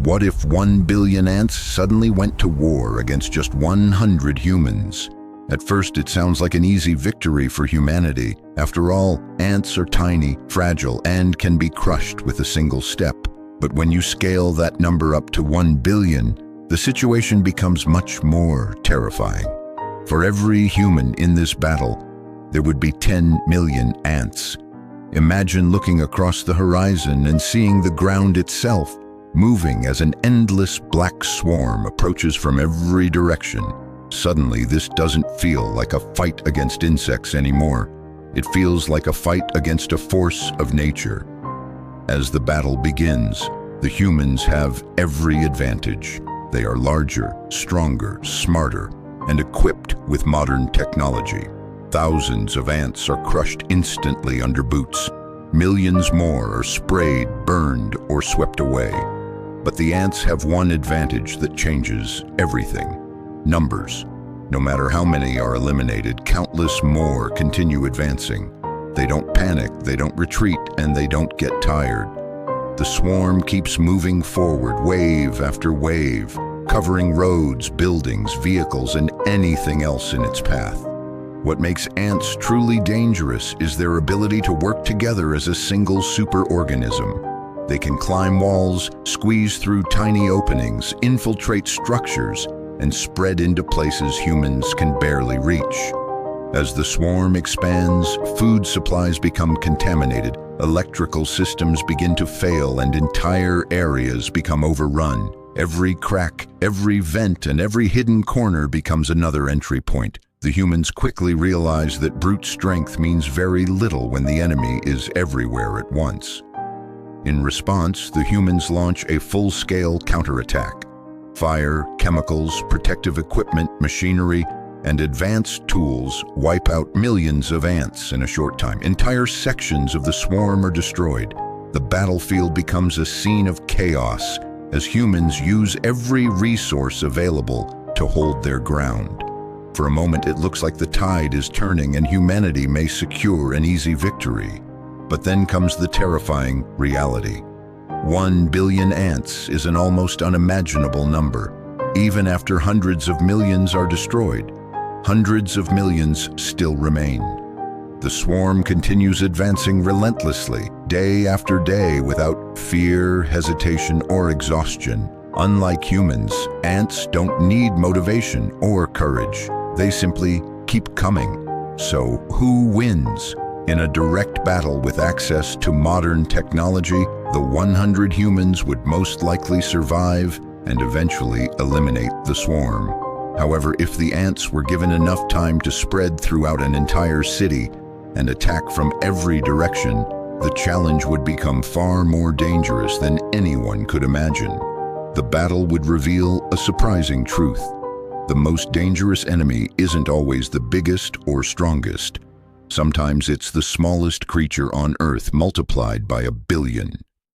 What if 1 billion ants suddenly went to war against just 100 humans? At first, it sounds like an easy victory for humanity. After all, ants are tiny, fragile, and can be crushed with a single step. But when you scale that number up to 1 billion, the situation becomes much more terrifying. For every human in this battle, there would be 10 million ants. Imagine looking across the horizon and seeing the ground itself moving as an endless black swarm approaches from every direction. Suddenly, this doesn't feel like a fight against insects anymore. It feels like a fight against a force of nature. As the battle begins, the humans have every advantage. They are larger, stronger, smarter, and equipped with modern technology. Thousands of ants are crushed instantly under boots. Millions more are sprayed, burned, or swept away. But the ants have one advantage that changes everything: numbers. No matter how many are eliminated, countless more continue advancing. They don't panic, they don't retreat, and they don't get tired. The swarm keeps moving forward, wave after wave, covering roads, buildings, vehicles, and anything else in its path. What makes ants truly dangerous is their ability to work together as a single superorganism. They can climb walls, squeeze through tiny openings, infiltrate structures, and spread into places humans can barely reach. As the swarm expands, food supplies become contaminated, electrical systems begin to fail, and entire areas become overrun. Every crack, every vent, and every hidden corner becomes another entry point. The humans quickly realize that brute strength means very little when the enemy is everywhere at once. In response, the humans launch a full-scale counterattack. Fire, chemicals, protective equipment, machinery, and advanced tools wipe out millions of ants in a short time. Entire sections of the swarm are destroyed. The battlefield becomes a scene of chaos as humans use every resource available to hold their ground. For a moment, it looks like the tide is turning and humanity may secure an easy victory. But then comes the terrifying reality. 1 billion ants is an almost unimaginable number. Even after hundreds of millions are destroyed, hundreds of millions still remain. The swarm continues advancing relentlessly, day after day, without fear, hesitation, or exhaustion. Unlike humans, ants don't need motivation or courage. They simply keep coming. So who wins? In a direct battle with access to modern technology, the 100 humans would most likely survive and eventually eliminate the swarm. However, if the ants were given enough time to spread throughout an entire city and attack from every direction, the challenge would become far more dangerous than anyone could imagine. The battle would reveal a surprising truth. The most dangerous enemy isn't always the biggest or strongest. Sometimes it's the smallest creature on Earth multiplied by 1 billion.